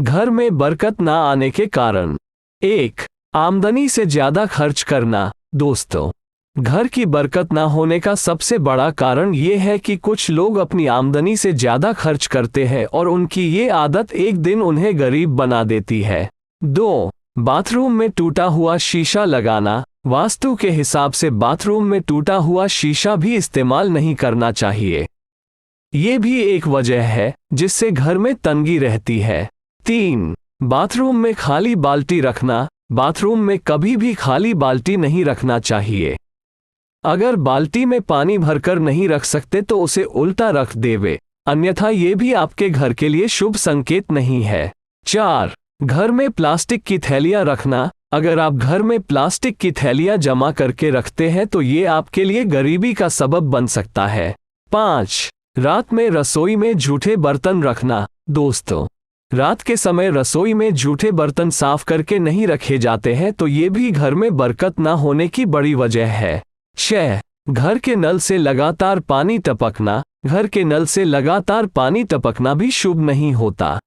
घर में बरकत ना आने के कारण। 1. आमदनी से ज्यादा खर्च करना। दोस्तों, घर की बरकत ना होने का सबसे बड़ा कारण ये है कि कुछ लोग अपनी आमदनी से ज्यादा खर्च करते हैं और उनकी ये आदत एक दिन उन्हें गरीब बना देती है। 2. बाथरूम में टूटा हुआ शीशा लगाना। वास्तु के हिसाब से बाथरूम में टूटा हुआ शीशा भी इस्तेमाल नहीं करना चाहिए। ये भी एक वजह है जिससे घर में तंगी रहती है। 3. बाथरूम में खाली बाल्टी रखना। बाथरूम में कभी भी खाली बाल्टी नहीं रखना चाहिए। अगर बाल्टी में पानी भरकर नहीं रख सकते तो उसे उल्टा रख देवे, अन्यथा ये भी आपके घर के लिए शुभ संकेत नहीं है। 4. घर में प्लास्टिक की थैलियां रखना। अगर आप घर में प्लास्टिक की थैलियां जमा करके रखते हैं तो ये आपके लिए गरीबी का सबब बन सकता है। 5. रात में रसोई में जूठे बर्तन रखना। दोस्तों, रात के समय रसोई में जूठे बर्तन साफ करके नहीं रखे जाते हैं तो ये भी घर में बरकत ना होने की बड़ी वजह है। 6. घर के नल से लगातार पानी टपकना। घर के नल से लगातार पानी टपकना भी शुभ नहीं होता।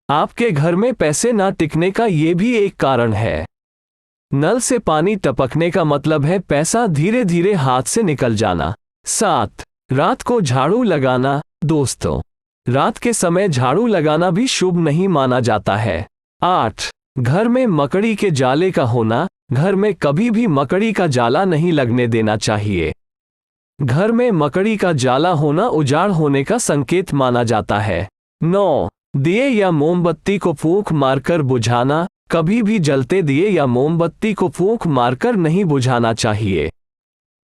आपके घर में पैसे ना टिकने का ये भी एक कारण है। नल से पानी टपकने का मतलब है पैसा धीरे धीरे हाथ से निकल जाना। 7. रात को झाड़ू लगाना। दोस्तों, रात के समय झाड़ू लगाना भी शुभ नहीं माना जाता है। 8. घर में मकड़ी के जाले का होना। घर में कभी भी मकड़ी का जाला नहीं लगने देना चाहिए। घर में मकड़ी का जाला होना उजाड़ होने का संकेत माना जाता है। 9. दिए या मोमबत्ती को फूंक मारकर बुझाना। कभी भी जलते दिए या मोमबत्ती को फूंक मारकर नहीं बुझाना चाहिए।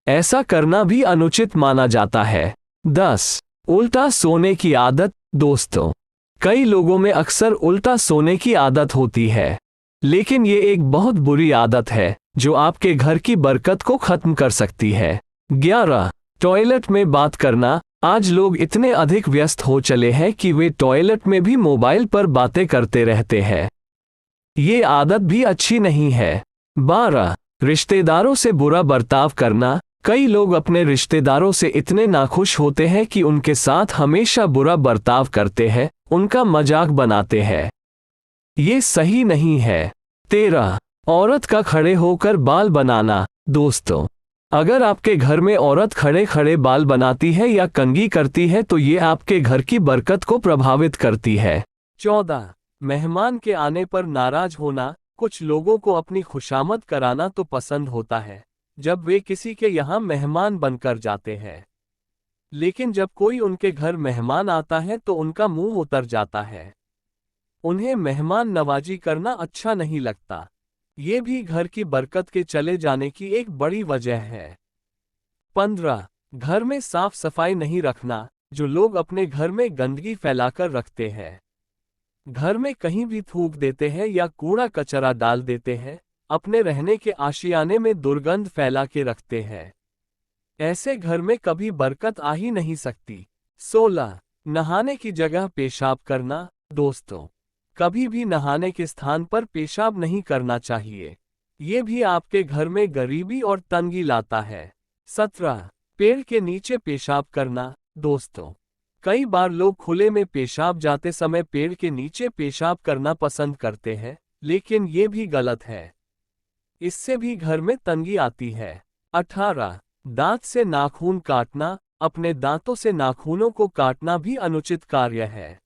ऐसा करना भी अनुचित माना जाता है। 10. उल्टा सोने की आदत। दोस्तों, कई लोगों में अक्सर उल्टा सोने की आदत होती है, लेकिन ये एक बहुत बुरी आदत है जो आपके घर की बरकत को खत्म कर सकती है। 11. टॉयलेट में बात करना। आज लोग इतने अधिक व्यस्त हो चले हैं कि वे टॉयलेट में भी मोबाइल पर बातें करते रहते हैं। ये आदत भी अच्छी नहीं है। 12. रिश्तेदारों से बुरा बर्ताव करना। कई लोग अपने रिश्तेदारों से इतने नाखुश होते हैं कि उनके साथ हमेशा बुरा बर्ताव करते हैं, उनका मजाक बनाते हैं। ये सही नहीं है। 13. औरत का खड़े होकर बाल बनाना। दोस्तों, अगर आपके घर में औरत खड़े खड़े बाल बनाती है या कंघी करती है तो ये आपके घर की बरकत को प्रभावित करती है। 14. मेहमान के आने पर नाराज होना। कुछ लोगों को अपनी खुशामद कराना तो पसंद होता है जब वे किसी के यहाँ मेहमान बनकर जाते हैं, लेकिन जब कोई उनके घर मेहमान आता है तो उनका मुंह उतर जाता है। उन्हें मेहमान नवाजी करना अच्छा नहीं लगता। ये भी घर की बरकत के चले जाने की एक बड़ी वजह है। 15. घर में साफ सफाई नहीं रखना। जो लोग अपने घर में गंदगी फैलाकर रखते हैं, घर में कहीं भी थूक देते हैं या कूड़ा कचरा डाल देते हैं, अपने रहने के आशियाने में दुर्गंध फैला के रखते हैं, ऐसे घर में कभी बरकत आ ही नहीं सकती। 16. नहाने की जगह पेशाब करना। दोस्तों, कभी भी नहाने के स्थान पर पेशाब नहीं करना चाहिए। ये भी आपके घर में गरीबी और तंगी लाता है। 17. पेड़ के नीचे पेशाब करना। दोस्तों, कई बार लोग खुले में पेशाब जाते समय पेड़ के नीचे पेशाब करना पसंद करते हैं, लेकिन ये भी गलत है। इससे भी घर में तंगी आती है। 18. दांत से नाखून काटना। अपने दांतों से नाखूनों को काटना भी अनुचित कार्य है।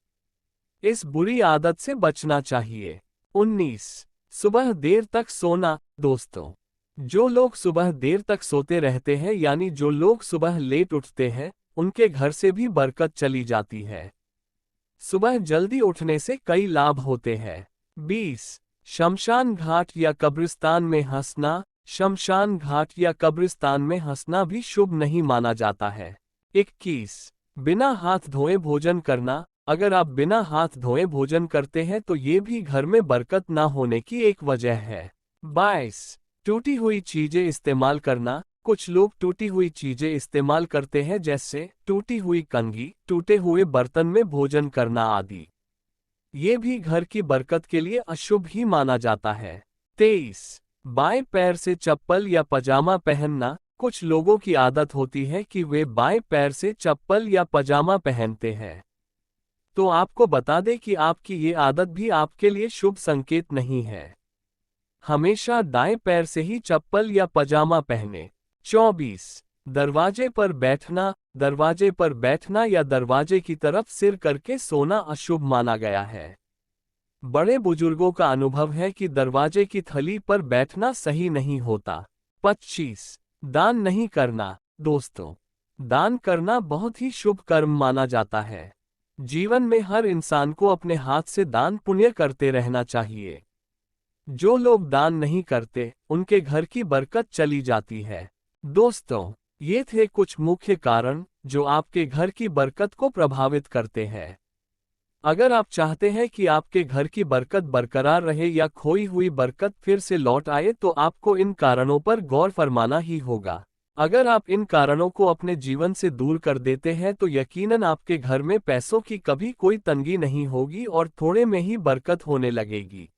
इस बुरी आदत से बचना चाहिए। 19. सुबह देर तक सोना। दोस्तों, जो लोग सुबह देर तक सोते रहते हैं, यानी जो लोग सुबह लेट उठते हैं, उनके घर से भी बरकत चली जाती है। सुबह जल्दी उठने से कई लाभ होते हैं। 20. शमशान घाट या कब्रिस्तान में हंसना। शमशान घाट या कब्रिस्तान में हंसना भी शुभ नहीं माना जाता है। 21. बिना हाथ धोए भोजन करना। अगर आप बिना हाथ धोए भोजन करते हैं तो ये भी घर में बरकत ना होने की एक वजह है। 22. टूटी हुई चीजें इस्तेमाल करना। कुछ लोग टूटी हुई चीजें इस्तेमाल करते हैं, जैसे टूटी हुई कंघी, टूटे हुए बर्तन में भोजन करना आदि। ये भी घर की बरकत के लिए अशुभ ही माना जाता है। 23. बाएं पैर से चप्पल या पजामा पहनना। कुछ लोगों की आदत होती है कि वे बाएं पैर से चप्पल या पजामा पहनते हैं, तो आपको बता दें कि आपकी ये आदत भी आपके लिए शुभ संकेत नहीं है। हमेशा दाएं पैर से ही चप्पल या पजामा पहने। 24 दरवाजे पर बैठना या दरवाजे की तरफ सिर करके सोना अशुभ माना गया है। बड़े बुजुर्गों का अनुभव है कि दरवाजे की थली पर बैठना सही नहीं होता। 25 दान नहीं करना। दोस्तों, दान करना बहुत ही शुभ कर्म माना जाता है। जीवन में हर इंसान को अपने हाथ से दान पुण्य करते रहना चाहिए। जो लोग दान नहीं करते, उनके घर की बरकत चली जाती है। दोस्तों, ये थे कुछ मुख्य कारण जो आपके घर की बरकत को प्रभावित करते हैं। अगर आप चाहते हैं कि आपके घर की बरकत बरकरार रहे या खोई हुई बरकत फिर से लौट आए, तो आपको इन कारणों पर गौर फरमाना ही होगा। अगर आप इन कारणों को अपने जीवन से दूर कर देते हैं तो यकीनन आपके घर में पैसों की कभी कोई तंगी नहीं होगी और थोड़े में ही बरकत होने लगेगी।